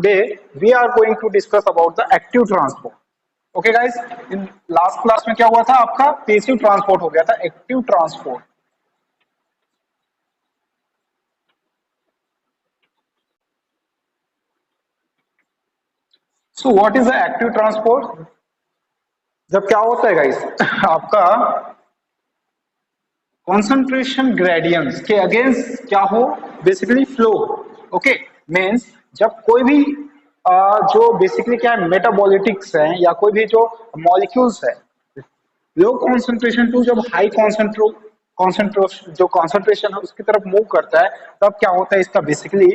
today we are going to discuss about the active transport. Okay guys, in last class में क्या हुआ था आपका पैसिव ट्रांसपोर्ट हो गया था active transport. So what is the active transport? जब क्या होता है गाइस आपका कॉन्सेंट्रेशन ग्रेडियंट्स के अगेंस्ट क्या हो बेसिकली फ्लो. ओके मीन्स जब कोई भी जो बेसिकली क्या है मेटाबॉलिटिक्स है या कोई भी जो मॉलिक्यूल्स है लो कॉन्सेंट्रेशन टू जब हाई कॉन्सेंट्रेशन जो कॉन्सेंट्रेशन है उसकी तरफ मूव करता है तब क्या होता है इसका बेसिकली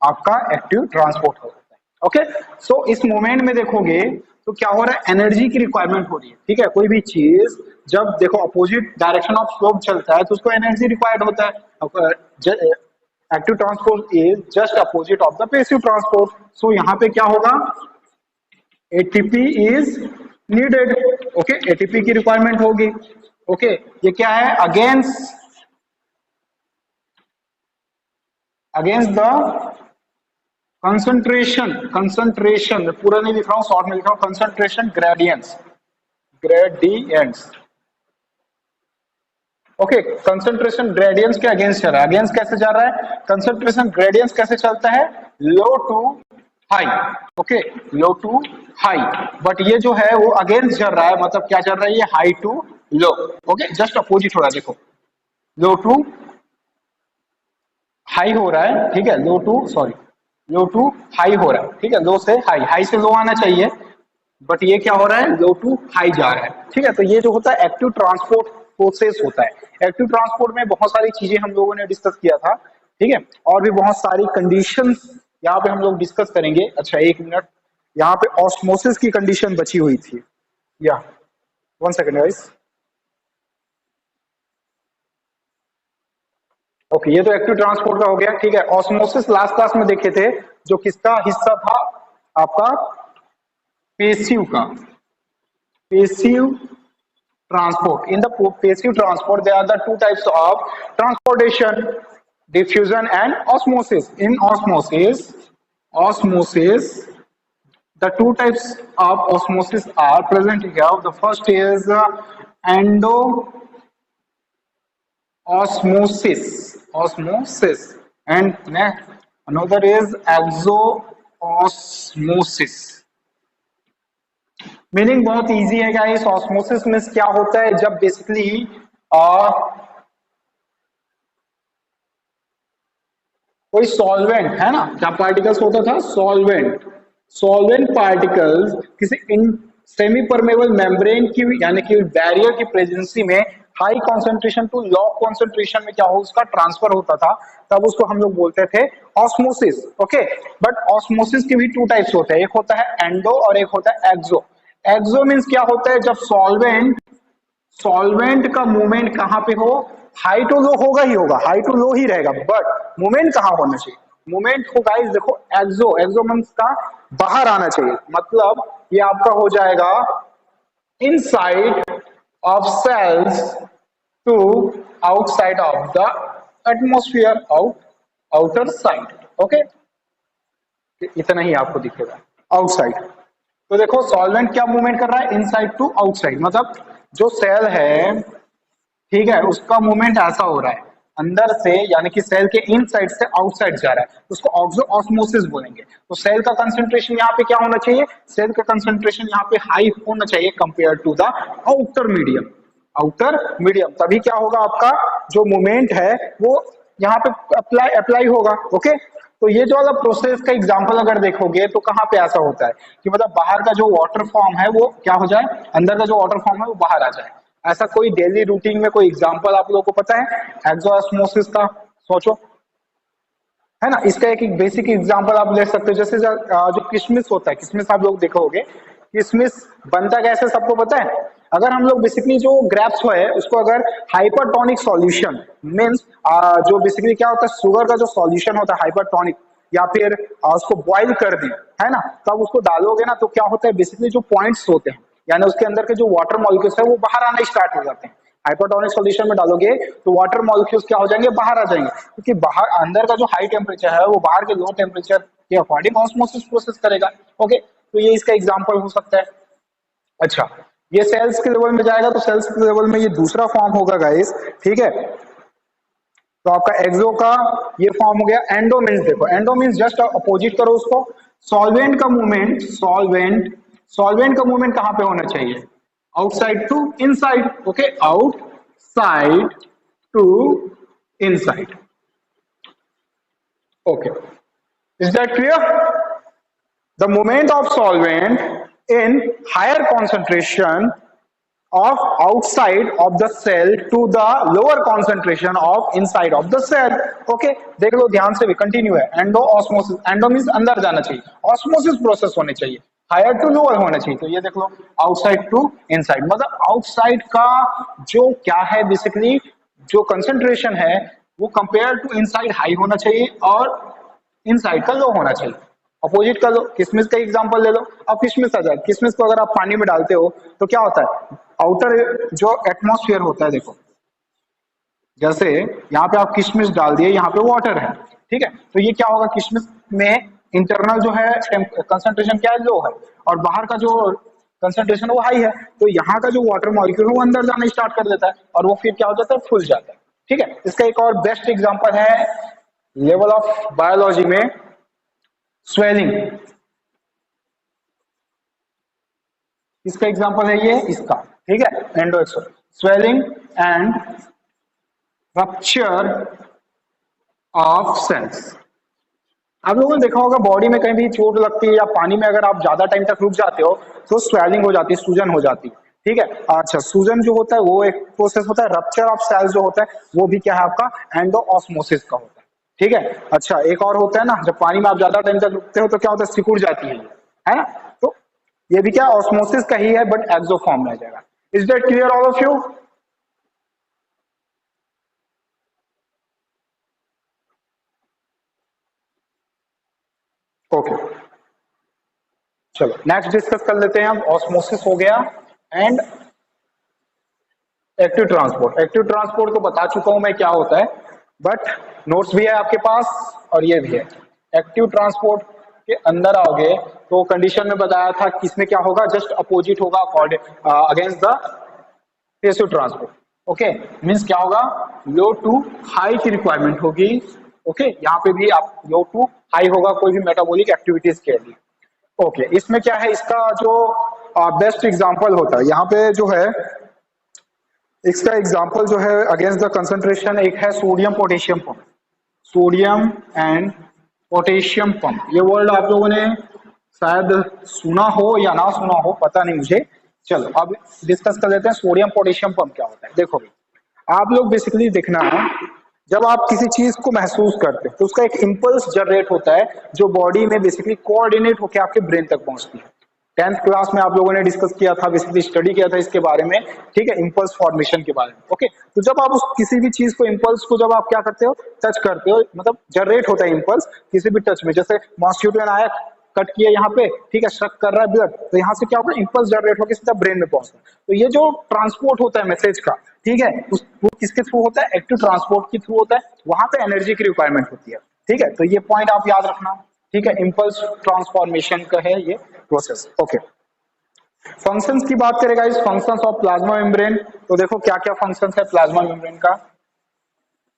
आपका एक्टिव ट्रांसपोर्ट होता है. ओके सो इस मोमेंट में देखोगे तो क्या हो रहा है एनर्जी की रिक्वायरमेंट हो रही है. ठीक है कोई भी चीज जब देखो अपोजिट डायरेक्शन ऑफ स्लोप चलता है तो उसको एनर्जी रिक्वायर्ड होता है. Active transport is just opposite of the passive transport. So यहाँ पे क्या होगा ATP is needed. Okay ATP की रिक्वायरमेंट होगी. ओके ये क्या है अगेंस्ट द कंसंट्रेशन पूरा नहीं लिख रहा हूं शॉर्ट में लिख रहा हूं concentration gradients. Okay concentration gradients के अगेंस्ट चल रहा है. अगेंस्ट कैसे जा रहा है कंसंट्रेशन ग्रेडियंट्स कैसे चलता है low to high. Okay low to high but ये जो है वो अगेंस्ट चल रहा है मतलब क्या चल रहा है ये high to low. Okay just opposite हो रहा है देखो लो टू हाई हो रहा है. ठीक है लो टू हाई हो रहा है. ठीक है लो से हाई से लो आना चाहिए बट ये क्या हो रहा है लो टू हाई जा रहा है. ठीक है तो ये जो होता है एक्टिव ट्रांसपोर्ट प्रोसेस होता है. एक्टिव ट्रांसपोर्ट में बहुत सारी चीजें हम लोगों ने डिस्कस किया था. ठीक है और भी बहुत सारी कंडीशंस यहाँ पे हम लोग डिस्कस करेंगे. अच्छा एक मिनट यहाँ पे ऑस्मोसिस की कंडीशन बची हुई थी या 1 सेकेंड गाइस. ओके ये तो एक्टिव ट्रांसपोर्ट का हो गया. ठीक है ऑस्मोसिस लास्ट क्लास में देखे थे जो किसका हिस्सा था आपका पैसिव का. Passive transport. In the passive transport there are the two types of transportation, diffusion and osmosis. In osmosis the two types of osmosis are present here. The first is endo osmosis and another is exo osmosis. Meaning बहुत easy है guys. Osmosis में क्या होता है जब basically कोई solvent है ना क्या पार्टिकल्स होता था सॉल्वेंट पार्टिकल्स किसी सेमी परमेबल मेम्ब्रेन की यानी कि बैरियर की प्रेजेंसी में high concentration to low concentration में क्या हो उसका ट्रांसफर होता था तब उसको हम लोग बोलते थे ऑस्मोसिस. ओके बट ऑस्मोसिस के भी टू टाइप्स होते हैं. एक होता है एंडो और एक होता है एक्सो. एक्सो मीन्स क्या होता है जब सॉल्वेंट का मूवमेंट कहां पे हो हाई टू लो होगा ही होगा हाई टू लो ही रहेगा बट मूवमेंट कहां होना चाहिए मूवमेंट हो गाइस देखो एक्सो मीन्स का बाहर आना चाहिए. मतलब ये आपका हो जाएगा inside of cells to outside of the atmosphere outer side. Okay इतना ही आपको दिखेगा आउटसाइड. तो देखो सॉल्वेंट क्या मूवमेंट कर रहा है इनसाइड टू आउटसाइड मतलब जो सेल है ठीक है उसका मूवमेंट ऐसा हो रहा है अंदर से यानी कि सेल के इनसाइड से आउटसाइड जा रहा है उसको ऑस्मोसिस बोलेंगे. तो सेल का कंसंट्रेशन यहाँ पे क्या होना चाहिए सेल का कंसंट्रेशन यहाँ पे हाई होना चाहिए compare to the outer medium. तभी क्या होगा आपका जो मूवमेंट है वो यहाँ पे अप्लाई होगा. ओके तो ये जो वाला प्रोसेस का एग्जांपल अगर देखोगे तो कहाँ पे ऐसा होता है कि मतलब बाहर का जो वाटर फॉर्म है वो क्या हो जाए अंदर का जो वाटर फॉर्म है वो बाहर आ जाए. ऐसा कोई डेली रूटीन में कोई एग्जांपल आप लोगों को पता है एक्सोस्मोसिस का सोचो है ना. इसका एक बेसिक एग्जांपल आप ले सकते हो जैसे जो किशमिश होता है किशमिश आप लोग देखोगे किशमिश बनता कैसे सबको पता है. अगर हम लोग बेसिकली जो ग्रेप्स है उसको अगर हाइपरटोनिक सॉल्यूशन मींस जो बेसिकली क्या होता है शुगर का जो सॉल्यूशन होता है हाइपरटोनिक या फिर उसको बॉइल कर दें है ना तब उसको डालोगे ना तो क्या होता है बेसिकली जो पॉइंट्स होते हैं यानी उसके अंदर के जो वाटर मॉलिक्यूल्स है वो बाहर आना स्टार्ट हो जाते हैं. हाइपरटोनिक सॉल्यूशन में डालोगे तो वाटर मॉलिक्यूल्स क्या हो जाएंगे बाहर आ जाएंगे क्योंकि बाहर अंदर का जो हाई टेम्परेचर है वो बाहर के लो टेम्परेचर के अकॉर्डिंग ऑस्मोसिस प्रोसेस करेगा। ओके, तो ये इसका एग्जांपल हो सकता है। अच्छा, ये सेल्स के लेवल में जाएगा तो सेल्स के लेवल में ये दूसरा फॉर्म होगा गाइस, ठीक है। तो आपका एक्सो का ये फॉर्म हो गया। एंडो मीन्स, देखो एंडो मीन्स जस्ट अपोजिट करो उसको। सॉल्वेंट का मूवमेंट, सॉल्वेंट का मूवमेंट कहां पे होना चाहिए? Outside to inside. Okay, outside to inside. Okay, is that clear? The movement of solvent in higher concentration of outside of the cell to the lower concentration of inside of the cell. Okay, देख लो ध्यान से भी, continue है। Endo osmosis, endo means अंदर जाना चाहिए, osmosis process होनी चाहिए, हायर टू लोअर होना चाहिए। तो ये देख लो आउटसाइड टू इनसाइड, मतलब आउटसाइड का जो क्या है बेसिकली, जो कंसेंट्रेशन है वो कंपेयर टू इनसाइड हाई होना चाहिए और इनसाइड का लो होना चाहिए। अपोजिट कर लो, किशमिश का एग्जांपल ले लो। अब किशमिश आ जाए, किशमिश को अगर आप पानी में डालते हो तो क्या होता है, आउटर जो एटमॉस्फेयर होता है, देखो जैसे यहाँ पे आप किशमिश डाल दिए, यहाँ पे वाटर है, ठीक है, तो ये क्या होगा, किशमिश में इंटरनल जो है कंसंट्रेशन क्या है, लो है, और बाहर का जो कंसंट्रेशन वो हाई है। तो यहाँ का जो वाटर मॉलिक्यूल है वो अंदर जाना स्टार्ट कर देता है और वो फिर क्या हो जाता है, फूल जाता है। ठीक है, इसका एक और बेस्ट एग्जांपल है लेवल ऑफ बायोलॉजी में स्वेलिंग। इसका एग्जांपल है ये इसका, ठीक है, endo exo swelling and rupture of cells. आप लोगों ने देखा होगा बॉडी में कहीं भी चोट लगती है या पानी में अगर आप ज्यादा टाइम तक रुक जाते हो तो स्वेलिंग हो जाती है, सूजन हो जाती है। ठीक है, अच्छा, सूजन जो होता है वो एक प्रोसेस होता है, रप्चर ऑफ सेल्स जो होता है वो भी क्या है आपका एंडोऑस्मोसिस का होता है। ठीक है, अच्छा, एक और होता है ना, जब पानी में आप ज्यादा टाइम तक रुकते हो तो क्या होता है, सिकुड़ जाती है ना, तो ये भी क्या ऑस्मोसिस का ही है बट एक्सो फॉर्म में आ जाएगा। Is that clear all of you? Okay, चलो नेक्स्ट डिस्कस कर लेते हैं। अब ऑस्मोसिस हो गया and active transport. Active transport तो बता चुका हूं मैं क्या होता है, बट नोट्स भी है आपके पास और ये भी है। एक्टिव ट्रांसपोर्ट के अंदर आओगे तो कंडीशन में बताया था कि इसमें क्या होगा, जस्ट अपोजिट होगा against the passive transport. Okay, means क्या होगा, लो टू हाई की रिक्वायरमेंट होगी। ओके, यहाँ पे भी आप लो टू हाई होगा कोई भी मेटाबॉलिक एक्टिविटीज के लिए। ओके, इसमें क्या है, इसका जो बेस्ट एग्जांपल होता है यहाँ पे जो है, इसका एग्जांपल जो है अगेंस्ट द कंसंट्रेशन, एक है sodium potassium pump. Sodium and potassium pump, ये वर्ड आप लोगों ने शायद सुना हो या ना सुना हो, पता नहीं मुझे। चलो अब डिस्कस कर लेते हैं सोडियम पोटेशियम पंप क्या होता है। देखो आप लोग बेसिकली देखना, जब आप किसी चीज को महसूस करते हैं तो उसका एक इंपल्स जनरेट होता है जो बॉडी में बेसिकली कोऑर्डिनेट होकर आपके ब्रेन तक पहुंचती है। 10th क्लास में आप लोगों ने डिस्कस किया था, बेसिकली स्टडी किया था इसके बारे में, ठीक है, इंपल्स फॉर्मेशन के बारे में। ओके, तो जब आप उस किसी भी चीज को, इंपल्स को जब आप क्या करते हो, टच करते हो, मतलब जनरेट होता है इंपल्स किसी भी टच में। जैसे मॉस्किटो आया, कट किया यहाँ पे, ठीक है, शक कर रहा है ब्लड, तो यहाँ से क्या होगा, इंपल्स जनरेट होकर सीधा ब्रेन में पहुंचता है। तो ये जो ट्रांसपोर्ट होता है मैसेज का, ठीक है, वो किसके थ्रू होता है, एक्टिव ट्रांसपोर्ट के थ्रू होता है। वहां पे एनर्जी की रिक्वायरमेंट होती है। ठीक है, तो ये पॉइंट आप याद रखना। ठीक है, इंपल्स ट्रांसफॉर्मेशन का है ये प्रोसेस। ओके, फंक्शंस की बात करेगा, इस फंक्शंस ऑफ प्लाज्मा मेम्ब्रेन। तो देखो क्या क्या फंक्शंस है प्लाज्मा मेम्ब्रेन का,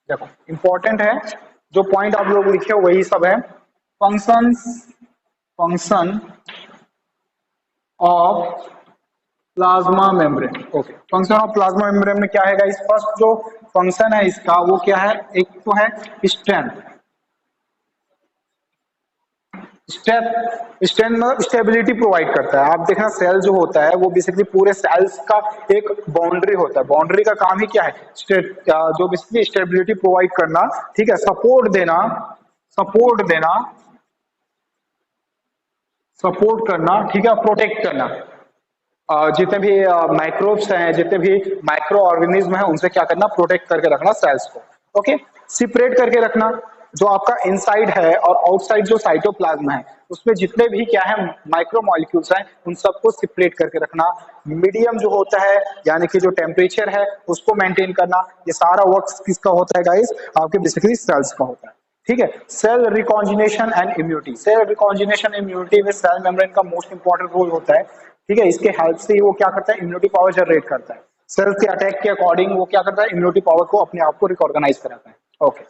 देखो इंपॉर्टेंट है, जो पॉइंट आप लोग लिखे हो वही सब है। Functions, function of plasma membrane. Okay, function of plasma membrane में क्या है गाइस, फर्स्ट जो फंक्शन है इसका वो क्या है, एक तो है स्ट्रेंथ। स्ट्रेंथ मतलब स्टेबिलिटी प्रोवाइड करता है। आप देखना सेल जो होता है वो बेसिकली पूरे सेल्स का एक बाउंड्री होता है। बाउंड्री का काम ही क्या है, जो बेसिकली स्टेबिलिटी प्रोवाइड करना, ठीक है, सपोर्ट देना, सपोर्ट देना, सपोर्ट करना, ठीक है, प्रोटेक्ट करना। जितने भी माइक्रोब्स हैं, जितने भी माइक्रो ऑर्गेनिज्म है, उनसे क्या करना, प्रोटेक्ट करके रखना सेल्स को। ओके, सेपरेट करके रखना, जो आपका इनसाइड है और आउटसाइड जो साइटोप्लाज्म है उसमें जितने भी क्या है माइक्रो मॉलिक्यूल्स हैं उन सबको सेपरेट करके रखना। मीडियम जो होता है यानी कि जो टेम्परेचर है उसको मेंटेन करना, ये सारा वर्क किसका होता है गाइस, आपके बेसिकली सेल्स का होता है। ठीक है। Cell recognition and immunity, cell recognition immunity में सेल मेम्ब्रेन का मोस्ट इंपॉर्टेंट रोल होता है। ठीक है, इसके हेल्प से ही वो क्या करता है, इम्यूनिटी पावर जनरेट करता है। सेल्स के अटैक के अकॉर्डिंग वो क्या करता है, इम्यूनिटी पावर को अपने आप को रिकॉर्गनाइज कराता है। ओके